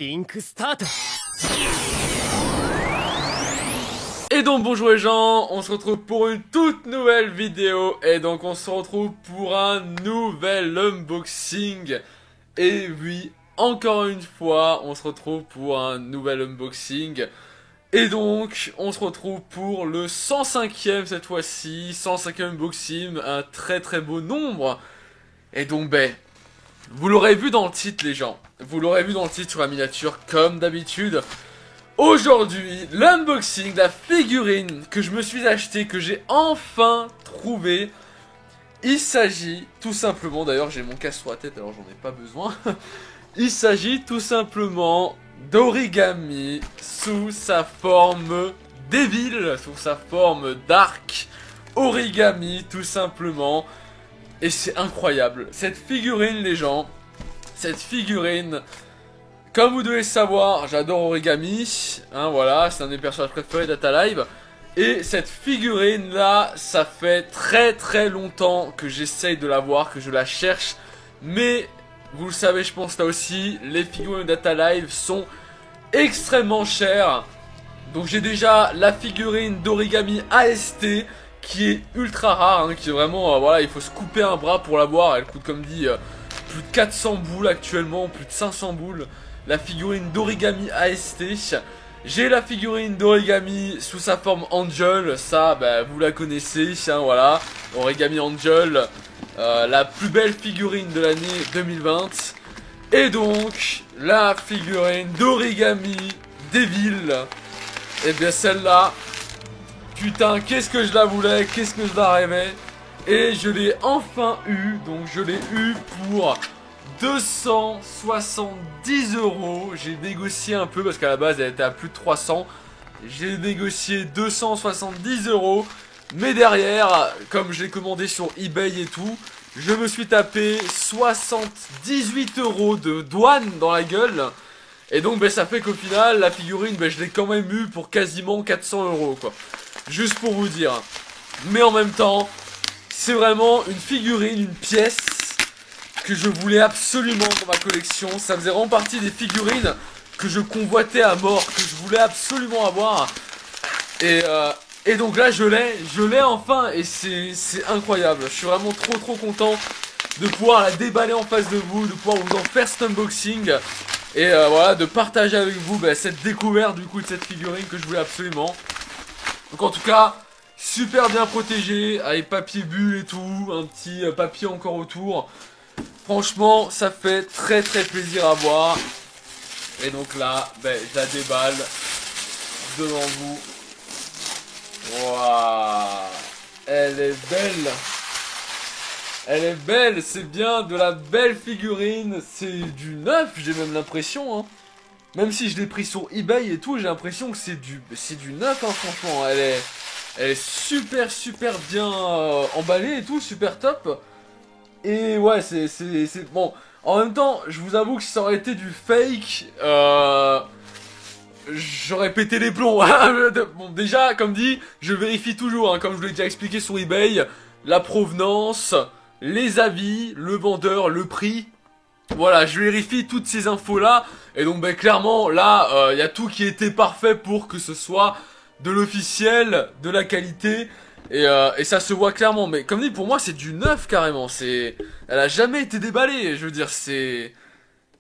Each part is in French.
リンクスタート。 Et donc bonjour les gens, on se retrouve pour une toute nouvelle vidéo. Et donc on se retrouve pour un nouvel unboxing. Et oui, encore une fois, on se retrouve pour un nouvel unboxing. Et donc, on se retrouve pour le 105e cette fois-ci, 105e unboxing, un très très beau nombre. Et donc vous l'aurez vu dans le titre les gens, vous l'aurez vu dans le titre sur la miniature comme d'habitude. Aujourd'hui, l'unboxing, la figurine que je me suis acheté, que j'ai enfin trouvé. Il s'agit tout simplement, d'ailleurs j'ai mon casque sur la tête alors j'en ai pas besoin. Il s'agit tout simplement d'Origami sous sa forme Devil, sous sa forme Dark. Origami tout simplement. Et c'est incroyable. Cette figurine les gens, cette figurine, comme vous devez savoir, j'adore Origami. Hein, voilà, c'est un des personnages préférés d'Data Live. Et cette figurine là, ça fait très très longtemps que j'essaye de l'avoir, que je la cherche. Mais vous le savez je pense là aussi, les figurines Data Live sont extrêmement chères. Donc j'ai déjà la figurine d'Origami AST qui est ultra rare, hein, qui est vraiment, voilà, il faut se couper un bras pour l'avoir. Elle coûte comme dit plus de 400 boules actuellement, plus de 500 boules. La figurine d'Origami AST. J'ai la figurine d'Origami sous sa forme Angel, ça vous la connaissez, hein, voilà. Origami Angel, la plus belle figurine de l'année 2020. Et donc, la figurine d'Origami Devil. Et bien celle-là, putain, qu'est-ce que je la voulais, qu'est-ce que je la rêvais. Et je l'ai enfin eu, donc je l'ai eu pour 270 €. J'ai négocié un peu parce qu'à la base elle était à plus de 300. J'ai négocié 270 €. Mais derrière, comme je l'ai commandé sur eBay et tout, je me suis tapé 78 € de douane dans la gueule. Et donc ça fait qu'au final la figurine je l'ai quand même eu pour quasiment 400 € quoi. Juste pour vous dire. Mais en même temps, c'est vraiment une figurine, une pièce que je voulais absolument dans ma collection. Ça faisait vraiment partie des figurines que je convoitais à mort, que je voulais absolument avoir. Et donc là je l'ai enfin et c'est incroyable. Je suis vraiment trop content de pouvoir la déballer en face de vous, de pouvoir vous en faire cet unboxing. Et voilà, de partager avec vous cette découverte du coup de cette figurine que je voulais absolument. Donc en tout cas, super bien protégé, avec papier bulle et tout, un petit papier encore autour. Franchement, ça fait très plaisir à voir. Et donc là, je la déballe devant vous. Waouh, elle est belle. Elle est belle, c'est bien de la belle figurine. C'est du neuf, j'ai même l'impression. Hein. Même si je l'ai pris sur eBay et tout, j'ai l'impression que c'est du neuf, hein, franchement. Elle est super bien emballée et tout, super top. Et ouais, c'est bon. En même temps, je vous avoue que si ça aurait été du fake, j'aurais pété les plombs. Bon, déjà, comme dit, je vérifie toujours, hein, comme je vous l'ai déjà expliqué sur eBay, la provenance, les avis, le vendeur, le prix. Voilà, je vérifie toutes ces infos-là. Et donc, clairement, là, y a tout qui était parfait pour que ce soit de l'officiel, de la qualité. Et ça se voit clairement. Mais comme dit, pour moi, c'est du neuf carrément. Elle a jamais été déballée. Je veux dire,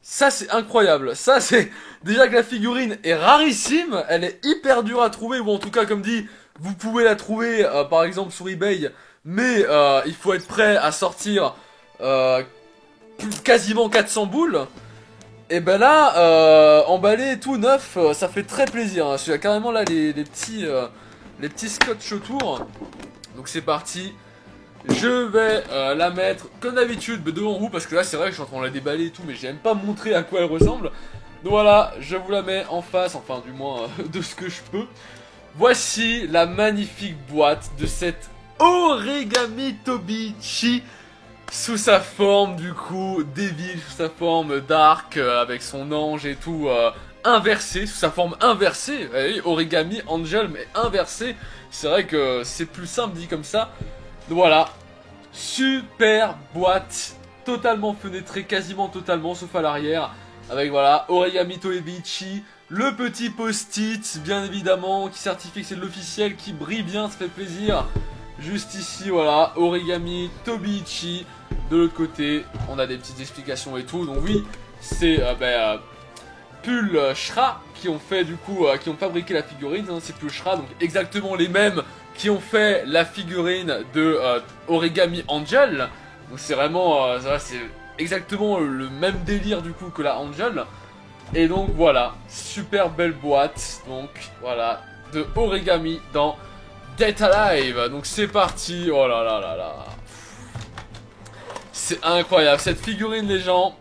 ça, c'est incroyable. Ça, c'est... Déjà que la figurine est rarissime. Elle est hyper dure à trouver. Ou en tout cas, comme dit, vous pouvez la trouver, par exemple, sur eBay. Mais il faut être prêt à sortir quasiment 400 boules. Et là, emballé tout neuf, ça fait très plaisir. Hein. Il y a carrément là les petits scotch autour. Donc c'est parti. Je vais la mettre comme d'habitude devant vous. Parce que là c'est vrai que je suis en train de la déballer et tout. Mais j'ai même pas montré à quoi elle ressemble. Donc voilà, je vous la mets en face. Enfin du moins de ce que je peux. Voici la magnifique boîte de cette Origami Tobiichi. Sous sa forme du coup Devil, sous sa forme Dark, avec son ange et tout inversé, sous sa forme inversée. Vous voyez, Origami Angel mais inversé. C'est vrai que c'est plus simple dit comme ça. Donc voilà, super boîte, totalement fenêtrée, quasiment totalement sauf à l'arrière. avec voilà, Origami Toebichi, le petit post-it, bien évidemment, qui certifie que c'est de l'officiel, qui brille bien, ça fait plaisir. Juste ici, voilà, Origami Tobiichi. De l'autre côté, on a des petites explications et tout. Donc oui, c'est Pull Shra qui ont fait du coup, qui ont fabriqué la figurine. Hein, c'est Pull Shra, donc exactement les mêmes qui ont fait la figurine de Origami Angel. Donc c'est vraiment, c'est exactement le même délire du coup que la Angel. Et donc voilà, super belle boîte. Donc voilà, de Origami dans Dead Alive. Donc c'est parti. Oh là là là là. C'est incroyable cette figurine, les gens.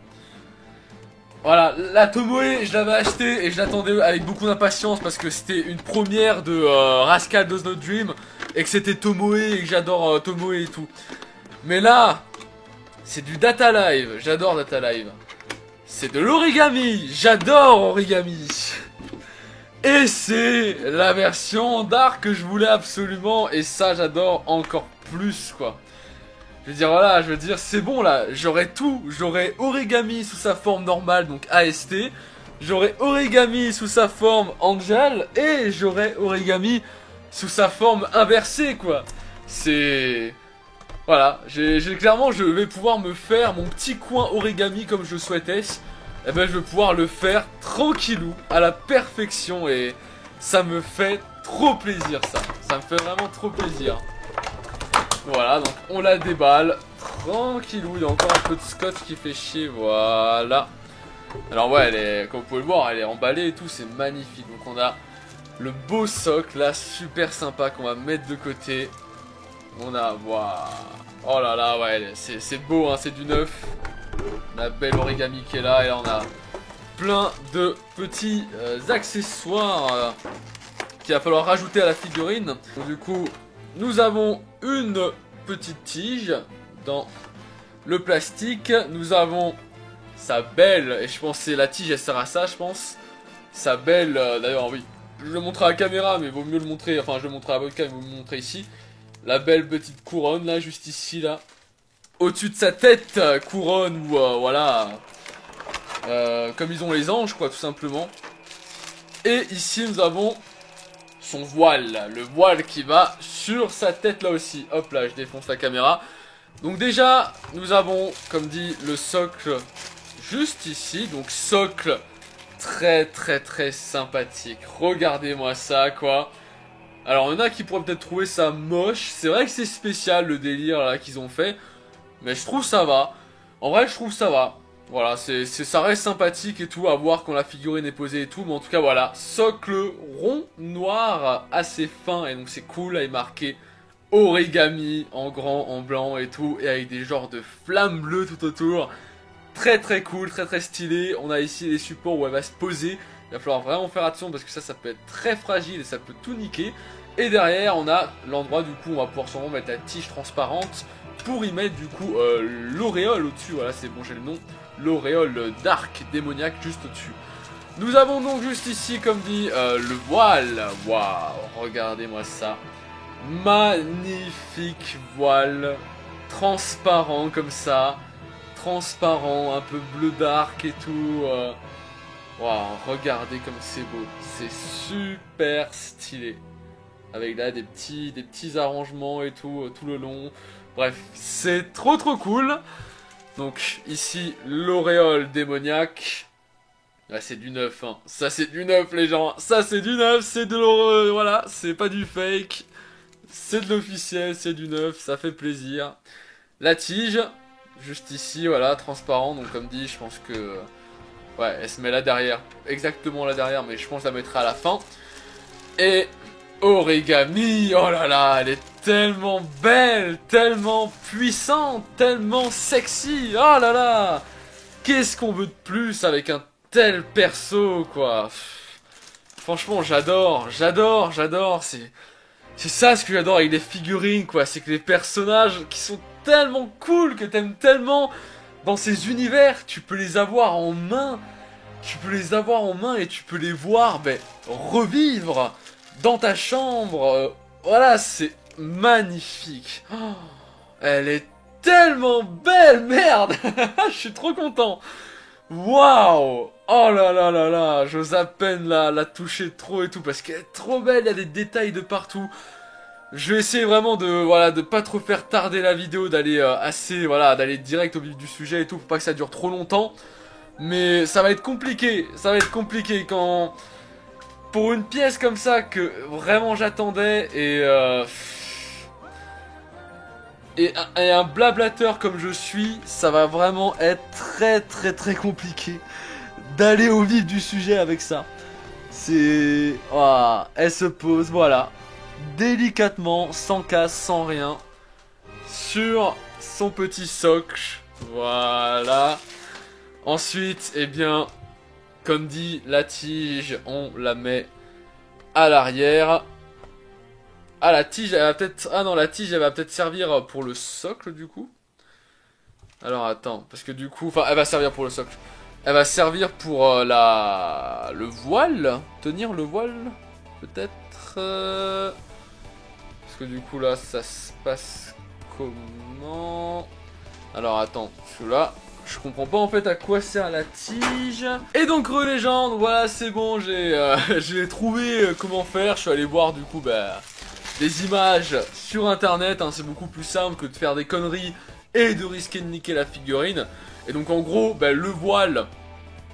Voilà, la Tomoe, je l'avais achetée et je l'attendais avec beaucoup d'impatience parce que c'était une première de Rascal Does Not Dream et que c'était Tomoe et que j'adore Tomoe et tout. Mais là, c'est du Data Live, j'adore Data Live. C'est de l'origami, j'adore origami. Et c'est la version Dark que je voulais absolument et ça j'adore encore plus quoi. Je veux dire voilà, je veux dire c'est bon là, j'aurais tout, j'aurais origami sous sa forme normale donc AST, j'aurais origami sous sa forme Angel et j'aurais origami sous sa forme inversée quoi. C'est... Voilà, clairement je vais pouvoir me faire mon petit coin origami comme je souhaitais. Et ben je vais pouvoir le faire tranquillou, à la perfection et ça me fait trop plaisir ça. Ça me fait vraiment trop plaisir. Voilà, donc on la déballe tranquillou, il y a encore un peu de scotch qui fait chier, voilà. Alors ouais, elle est, comme vous pouvez le voir, elle est emballée et tout, c'est magnifique. Donc on a le beau socle là, super sympa qu'on va mettre de côté. On a, waouh, oh là là, ouais, c'est beau, hein, c'est du neuf. La belle origami qui est là, et là on a plein de petits accessoires qu'il va falloir rajouter à la figurine. Donc, du coup, nous avons une petite tige dans le plastique. Nous avons sa belle, et je pense que la tige elle sert à ça, je pense. Sa belle, d'ailleurs oui, je le montre à la caméra, mais il vaut mieux le montrer, enfin je le montre à la webcam, il vaut mieux le montrer ici. La belle petite couronne là, juste ici là. Au-dessus de sa tête, couronne ou voilà, comme ils ont les anges quoi tout simplement. Et ici nous avons son voile, le voile qui va sur sa tête là aussi. Hop là, je défonce la caméra. Donc déjà, nous avons comme dit le socle juste ici. Donc socle très très très sympathique. Regardez-moi ça quoi. Alors il y en a qui pourraient peut-être trouver ça moche. C'est vrai que c'est spécial le délire là qu'ils ont fait. Mais je trouve ça va. En vrai, je trouve ça va. Voilà, ça reste sympathique et tout, à voir quand la figurine est posée et tout. Mais en tout cas, voilà. Socle rond, noir, assez fin. Et donc, c'est cool. Là, il est marqué origami en grand, en blanc et tout. Et avec des genres de flammes bleues tout autour. Très, très cool, très, très stylé. On a ici les supports où elle va se poser. Il va falloir vraiment faire attention parce que ça peut être très fragile et ça peut tout niquer. Et derrière, on a l'endroit, du coup, on va pouvoir sûrement mettre la tige transparente. Pour y mettre du coup l'auréole au-dessus, voilà c'est bon j'ai le nom, l'auréole dark démoniaque juste au-dessus. Nous avons donc juste ici comme dit le voile, waouh, regardez-moi ça, magnifique voile, transparent comme ça, transparent, un peu bleu dark et tout, waouh, regardez comme c'est beau, c'est super stylé, avec là des petits arrangements et tout, tout le long. Bref, c'est trop cool. Donc ici, l'auréole démoniaque. Là, c'est du neuf, hein. Ça, c'est du neuf, les gens. Ça, c'est du neuf, c'est de l'auréole. Voilà, c'est pas du fake. C'est de l'officiel, c'est du neuf, ça fait plaisir. La tige, juste ici, voilà, transparent. Donc comme dit, je pense que... Ouais, elle se met là derrière. Exactement là derrière, mais je pense la mettra à la fin. Et... origami, oh là là, elle est tellement belle, tellement puissante, tellement sexy, oh là là. Qu'est-ce qu'on veut de plus avec un tel perso, quoi. Franchement, j'adore, c'est ça ce que j'adore avec les figurines, quoi. C'est que les personnages qui sont tellement cool, que t'aimes tellement dans ces univers, tu peux les avoir en main. Et tu peux les voir, revivre dans ta chambre, voilà, c'est magnifique. Oh, elle est tellement belle, merde. Je suis trop content. Waouh. Oh là là là là, j'ose à peine la toucher trop et tout parce qu'elle est trop belle, il y a des détails de partout. Je vais essayer vraiment de pas trop faire tarder la vidéo, d'aller d'aller direct au vif du sujet et tout pour pas que ça dure trop longtemps. Mais ça va être compliqué quand pour une pièce comme ça que vraiment j'attendais et un blablateur comme je suis, ça va vraiment être très compliqué d'aller au vif du sujet avec ça. C'est... Oh, elle se pose, voilà, délicatement, sans casse, sans rien, sur son petit socle. Voilà. Ensuite, eh bien, comme dit, la tige, on la met à l'arrière. Ah, la tige, elle va peut-être... Ah non, la tige, elle va peut-être servir pour le socle, du coup. Alors, attends, parce que du coup... Enfin, elle va servir pour le socle. Elle va servir pour le voile. Tenir le voile, peut-être. Parce que du coup, là, ça se passe comment? Alors, attends, celui-là... Je comprends pas en fait à quoi sert la tige. Et donc légende, voilà c'est bon, j'ai trouvé comment faire. Je suis allé voir du coup des images sur internet, hein, c'est beaucoup plus simple que de faire des conneries et de risquer de niquer la figurine. Et donc en gros, le voile,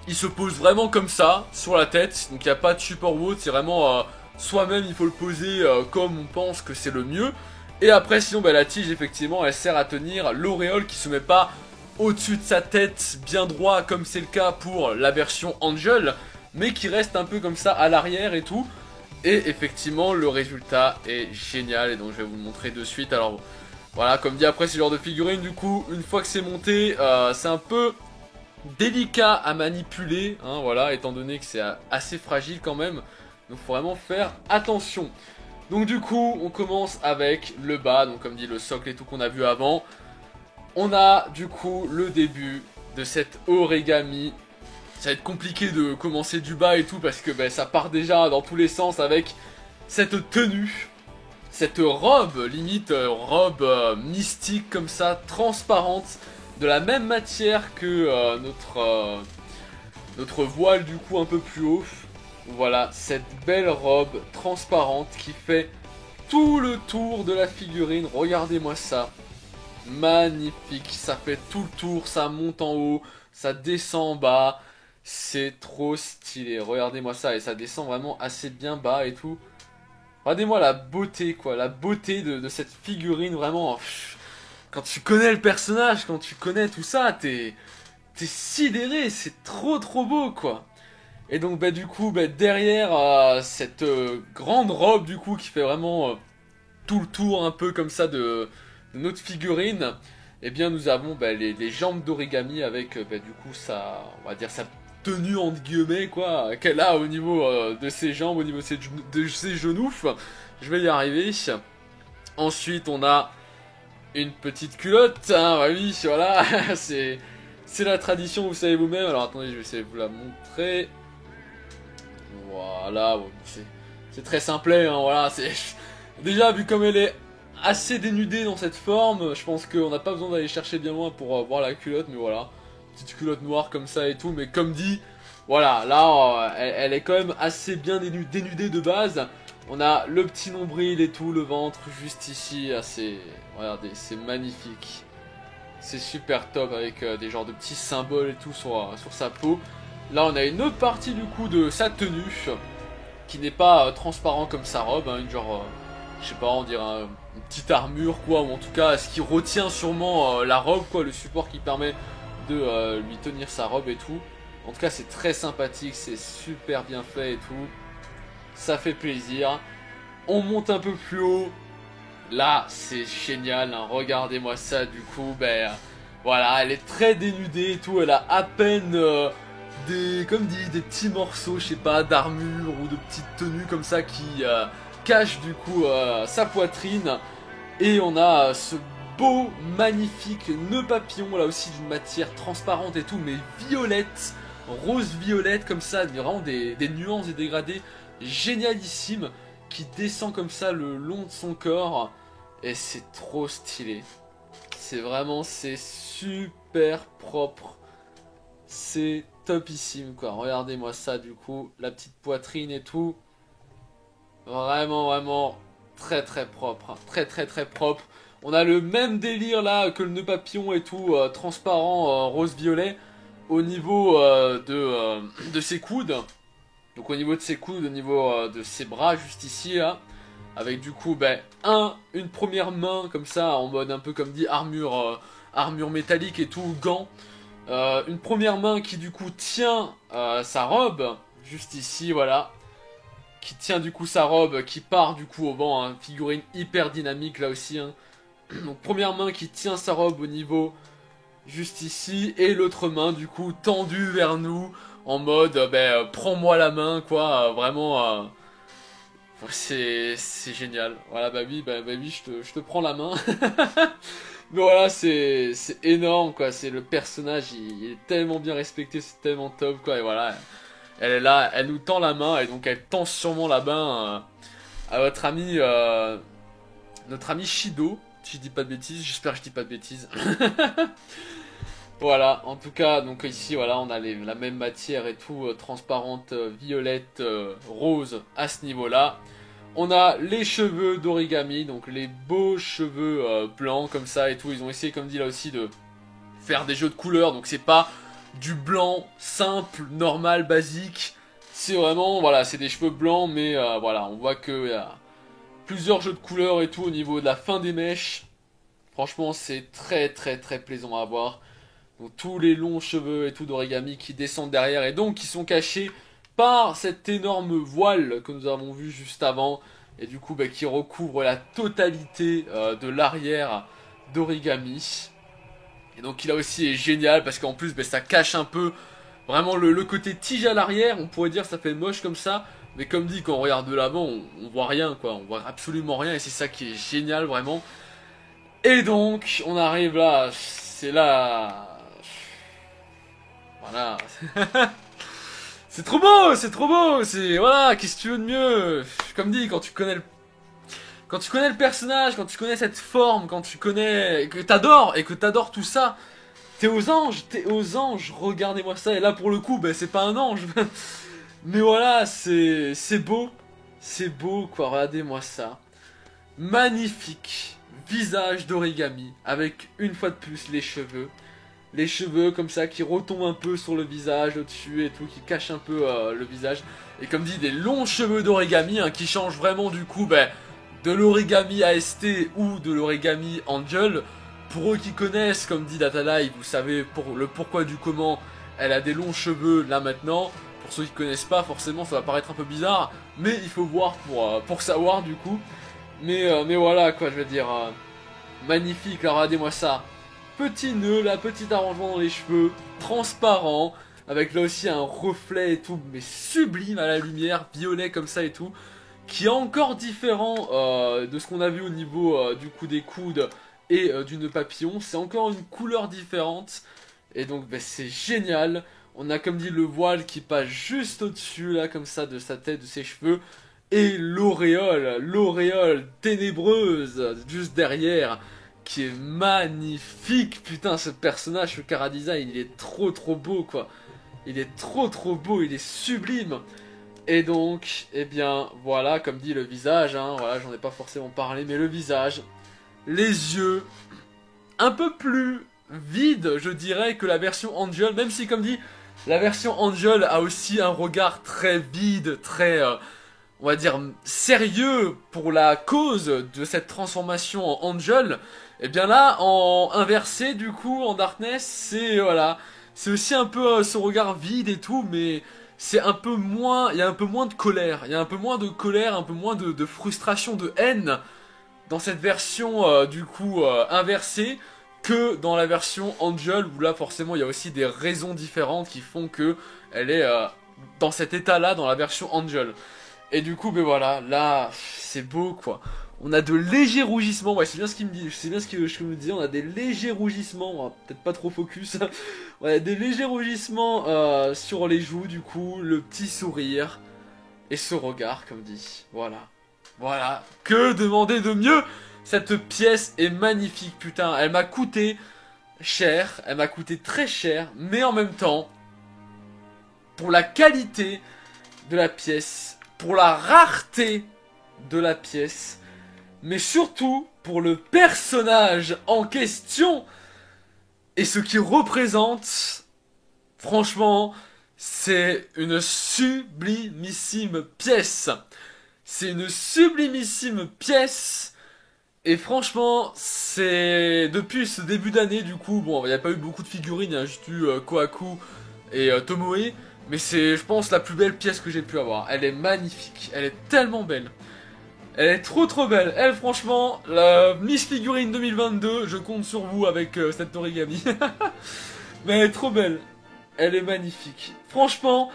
il se pose vraiment comme ça, sur la tête. Donc il n'y a pas de support ou autre, c'est vraiment soi-même il faut le poser comme on pense que c'est le mieux. Et après sinon la tige effectivement elle sert à tenir l'auréole qui se met pas au-dessus de sa tête, bien droit, comme c'est le cas pour la version Angel, mais qui reste un peu comme ça à l'arrière et tout. Et effectivement, le résultat est génial, et donc je vais vous le montrer de suite. Alors, voilà, comme dit après, c'est le genre de figurine, du coup, une fois que c'est monté, c'est un peu délicat à manipuler, hein, voilà, étant donné que c'est assez fragile quand même. Donc, faut vraiment faire attention. Donc, du coup, on commence avec le bas, donc comme dit, le socle et tout qu'on a vu avant. On a du coup le début de cette origami. Ça va être compliqué de commencer du bas et tout parce que ça part déjà dans tous les sens avec cette tenue. Cette robe, limite robe mystique comme ça, transparente. De la même matière que notre voile du coup un peu plus haut. Voilà, cette belle robe transparente qui fait tout le tour de la figurine. Regardez-moi ça. Magnifique, ça fait tout le tour, ça monte en haut, ça descend en bas, c'est trop stylé, regardez-moi ça, et ça descend vraiment assez bien bas et tout. Regardez-moi la beauté quoi, la beauté de cette figurine vraiment, quand tu connais le personnage, quand tu connais tout ça, t'es sidéré, c'est trop beau quoi. Et donc du coup, derrière cette grande robe du coup qui fait vraiment tout le tour un peu comme ça de notre figurine, eh bien nous avons les jambes d'origami avec du coup on va dire sa tenue entre guillemets quoi, qu'elle a au niveau de ses jambes, au niveau de ses genoux. Je vais y arriver. Ensuite on a une petite culotte, hein, bah oui, voilà, c'est la tradition, vous savez vous-même. Alors attendez, je vais essayer de vous la montrer. Voilà, c'est très simplet, hein, voilà, c'est... Déjà, vu comme elle est assez dénudée dans cette forme, je pense qu'on n'a pas besoin d'aller chercher bien loin pour voir la culotte, mais voilà. Petite culotte noire comme ça et tout, mais comme dit, voilà, là, elle est quand même assez bien dénudée de base. On a le petit nombril et tout, le ventre juste ici, regardez, c'est magnifique. C'est super top avec des genres de petits symboles et tout sur sa peau. Là, on a une autre partie du coup de sa tenue, qui n'est pas transparent comme sa robe, hein, une genre... je sais pas, on dirait une petite armure quoi, ou en tout cas ce qui retient sûrement la robe quoi, le support qui permet de lui tenir sa robe et tout. En tout cas c'est très sympathique, c'est super bien fait et tout. Ça fait plaisir. On monte un peu plus haut. Là c'est génial, hein. Regardez-moi ça du coup, voilà, elle est très dénudée et tout, elle a à peine... comme dit, des petits morceaux, je sais pas, d'armure ou de petites tenues comme ça qui cache du coup sa poitrine. Et on a ce beau, magnifique nœud papillon, là aussi d'une matière transparente et tout, mais violette, rose-violette comme ça, vraiment des nuances et dégradés génialissimes qui descend comme ça le long de son corps. Et c'est trop stylé. C'est super propre. C'est topissime quoi. Regardez-moi ça du coup, la petite poitrine et tout. Vraiment, vraiment très très propre, hein. Très très très propre. On a le même délire là que le nœud papillon et tout, transparent, rose-violet, au niveau de ses coudes. Donc au niveau de ses coudes, au niveau de ses bras, juste ici là. Avec du coup, ben, une première main comme ça, en mode un peu comme dit armure, armure métallique et tout, gants. Une première main qui du coup tient sa robe, juste ici, voilà. Qui tient du coup sa robe, qui part du coup au vent, hein. Figurine hyper dynamique là aussi, hein. Donc première main qui tient sa robe au niveau juste ici, et l'autre main du coup tendue vers nous, en mode prends-moi la main quoi, vraiment c'est génial. Voilà bah oui, je te prends la main. Mais voilà, c'est énorme quoi, c'est le personnage, il est tellement bien respecté, c'est tellement top quoi, et voilà, elle est là, elle nous tend la main, et donc elle tend sûrement la main à notre ami Shido, si je dis pas de bêtises, j'espère que je dis pas de bêtises. Voilà, en tout cas, donc ici, voilà, on a la même matière et tout, transparente, violette, rose, à ce niveau-là. On a les cheveux d'origami, donc les beaux cheveux blancs, comme ça et tout. Ils ont essayé, comme dit là aussi, de faire des jeux de couleurs, donc c'est pas du blanc simple, normal, basique. C'est vraiment, voilà, c'est des cheveux blancs, mais voilà, on voit qu'il y a plusieurs jeux de couleurs et tout au niveau de la fin des mèches. Franchement, c'est très très très plaisant à voir. Donc tous les longs cheveux et tout d'origami qui descendent derrière et donc qui sont cachés par cette énorme voile que nous avons vu juste avant. Et du coup qui recouvre la totalité de l'arrière d'origami. Et donc il a aussi est génial parce qu'en plus ça cache un peu vraiment le côté tige à l'arrière. On pourrait dire ça fait moche comme ça. Mais comme dit, quand on regarde de l'avant, on voit rien quoi. On voit absolument rien et c'est ça qui est génial vraiment. Et donc on arrive là, c'est là... Voilà. C'est trop beau, c'est trop beau, c'est... Voilà, qu'est-ce que tu veux de mieux? Comme dit, quand tu connais le personnage, quand tu connais cette forme, quand tu connais... que t'adores, et que t'adores tout ça, t'es aux anges, regardez-moi ça, et là pour le coup, c'est pas un ange. Mais voilà, c'est beau quoi, regardez-moi ça. Magnifique visage d'origami, avec une fois de plus les cheveux. Les cheveux comme ça qui retombent un peu sur le visage au-dessus et tout, qui cachent un peu le visage. Et comme dit, des longs cheveux d'origami hein, qui changent vraiment du coup de l'origami AST ou de l'origami Angel. Pour eux qui connaissent, comme dit Datalai, vous savez le pourquoi du comment elle a des longs cheveux là maintenant. Pour ceux qui connaissent pas, forcément ça va paraître un peu bizarre, mais il faut voir pour savoir du coup. Mais voilà quoi, je veux dire, magnifique, là regardez-moi ça. Petit nœud, là, petit arrangement dans les cheveux, transparent, avec là aussi un reflet et tout, mais sublime à la lumière, violet comme ça et tout, qui est encore différent de ce qu'on a vu au niveau du coup des coudes et du nœud papillon. C'est encore une couleur différente, et donc c'est génial. On a comme dit le voile qui passe juste au-dessus, là, comme ça, de sa tête, de ses cheveux, et l'auréole ténébreuse, juste derrière, qui est magnifique. Putain, ce personnage, ce Chara Design, il est trop beau quoi. Il est trop beau, il est sublime. Et donc, eh bien, voilà, comme dit le visage, hein, voilà, j'en ai pas forcément parlé, mais le visage, les yeux, un peu plus vides, je dirais, que la version Angel, même si, comme dit, la version Angel a aussi un regard très vide, très... on va dire sérieux pour la cause de cette transformation en Angel. Et bien là, en inversé du coup, en Darkness, c'est voilà, c'est aussi un peu ce regard vide et tout, mais c'est un peu moins, il y a un peu moins de colère, il y a un peu moins de colère, un peu moins de frustration, de haine dans cette version du coup inversée que dans la version Angel où là forcément il y a aussi des raisons différentes qui font que elle est dans cet état-là dans la version Angel. Et du coup, voilà, là, c'est beau, quoi. On a de légers rougissements, ouais, c'est bien ce qu'il me dit, c'est bien ce que je me disais, on a des légers rougissements, peut-être pas trop focus, ouais, des légers rougissements sur les joues, du coup, le petit sourire, et ce regard, comme dit, voilà. Voilà, que demander de mieux? Cette pièce est magnifique, putain, elle m'a coûté cher, elle m'a coûté très cher, mais en même temps, pour la qualité de la pièce, pour la rareté de la pièce, mais surtout pour le personnage en question et ce qu'il représente. Franchement, c'est une sublimissime pièce. C'est une sublimissime pièce. Et franchement, c'est... Depuis ce début d'année, du coup, bon, il n'y a pas eu beaucoup de figurines, il y a juste eu Kohaku et Tomoe. Mais c'est, je pense, la plus belle pièce que j'ai pu avoir. Elle est magnifique, elle est tellement belle. Elle est trop belle. Elle, franchement, la Miss Figurine 2022, je compte sur vous avec cette origami. Mais elle est trop belle. Elle est magnifique. Franchement,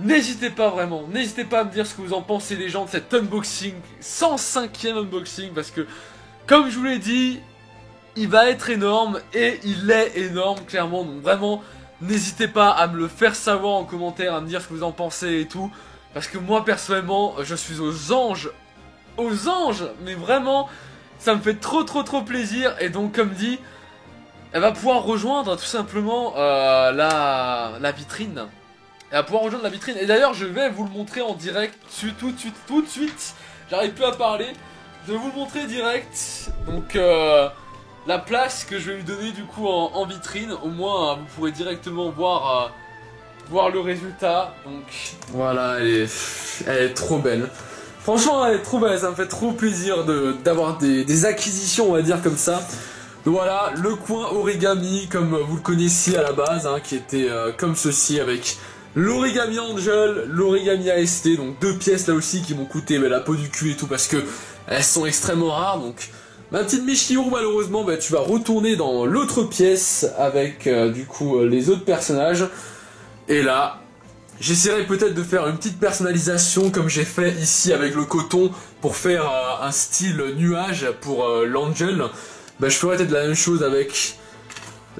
n'hésitez pas vraiment. N'hésitez pas à me dire ce que vous en pensez les gens de cet unboxing. 105e unboxing. Parce que, comme je vous l'ai dit, il va être énorme. Et il est énorme, clairement. Donc vraiment, n'hésitez pas à me le faire savoir en commentaire. À me dire ce que vous en pensez et tout. Parce que moi, personnellement, je suis aux anges. Aux anges. Mais vraiment, ça me fait trop plaisir. Et donc, comme dit... Elle va pouvoir rejoindre tout simplement la vitrine. Elle va pouvoir rejoindre la vitrine. Et d'ailleurs, je vais vous le montrer en direct tout de suite. J'arrive plus à parler. Je vais vous le montrer direct. Donc, la place que je vais lui donner du coup en vitrine. Au moins, vous pourrez directement voir, voir le résultat. Donc, voilà, elle est trop belle. Franchement, elle est trop belle. Ça me fait trop plaisir d'avoir des acquisitions, on va dire, comme ça. Donc voilà, le coin origami, comme vous le connaissiez à la base, hein, qui était comme ceci, avec l'origami Angel, l'origami AST, donc 2 pièces là aussi qui m'ont coûté la peau du cul et tout, parce que elles sont extrêmement rares. Donc ma petite Michiru, malheureusement, tu vas retourner dans l'autre pièce avec du coup les autres personnages. Et là, j'essaierai peut-être de faire une petite personnalisation comme j'ai fait ici avec le coton pour faire un style nuage pour l'Angel. Je ferai peut-être la même chose avec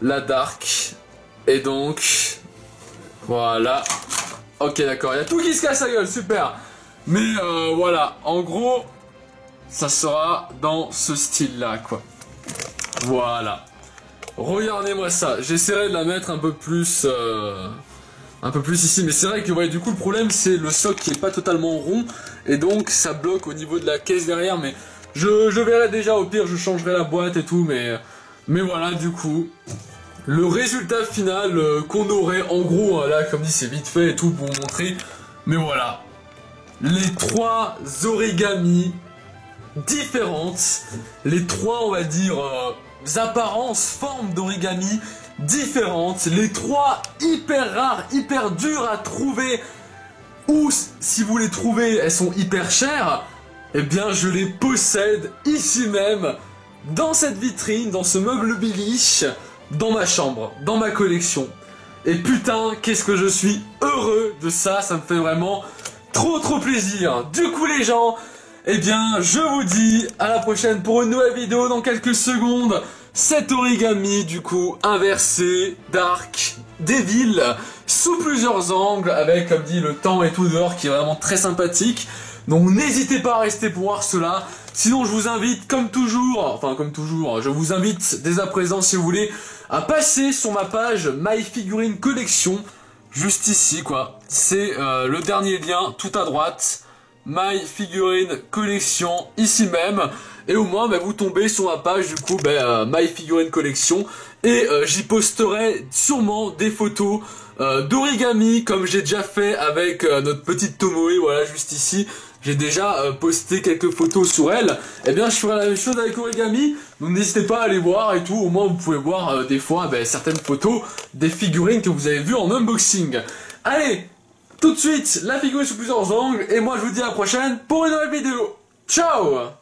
la Dark. Et donc, voilà. Ok, d'accord, il y a tout qui se casse la gueule, super. Mais voilà, en gros, ça sera dans ce style-là, quoi. Voilà. Regardez-moi ça. J'essaierai de la mettre un peu plus ici. Mais c'est vrai que, ouais, du coup, le problème, c'est le socle qui est pas totalement rond. Et donc, ça bloque au niveau de la caisse derrière, mais... Je verrai déjà, au pire je changerai la boîte et tout, mais voilà, du coup, le résultat final qu'on aurait, en gros, là comme dit c'est vite fait et tout pour vous montrer, mais voilà, les 3 origamis différentes, les 3 on va dire apparences, formes d'origami différentes, les 3 hyper rares, hyper dures à trouver, ou si vous les trouvez elles sont hyper chères. Eh bien, je les possède ici même, dans cette vitrine, dans ce meuble Billy, dans ma chambre, dans ma collection. Et putain, qu'est-ce que je suis heureux de ça, ça me fait vraiment trop plaisir. Du coup les gens, eh bien, je vous dis à la prochaine pour une nouvelle vidéo dans quelques secondes. Cet origami, du coup, inversé, Dark, Devil, sous plusieurs angles, avec, comme dit, le temps et tout dehors qui est vraiment très sympathique. Donc n'hésitez pas à rester pour voir cela. Sinon je vous invite comme toujours, je vous invite dès à présent si vous voulez à passer sur ma page My Figurine Collection. Juste ici quoi. C'est le dernier lien tout à droite. My Figurine Collection ici même. Et au moins vous tombez sur ma page du coup My Figurine Collection. Et j'y posterai sûrement des photos d'origami comme j'ai déjà fait avec notre petite Tomoe, voilà juste ici. J'ai déjà posté quelques photos sur elle. Eh bien je ferai la même chose avec origami. Donc n'hésitez pas à aller voir et tout. Au moins vous pouvez voir des fois certaines photos des figurines que vous avez vues en unboxing. Allez, tout de suite la figurine sous plusieurs angles. Et moi je vous dis à la prochaine pour une nouvelle vidéo. Ciao!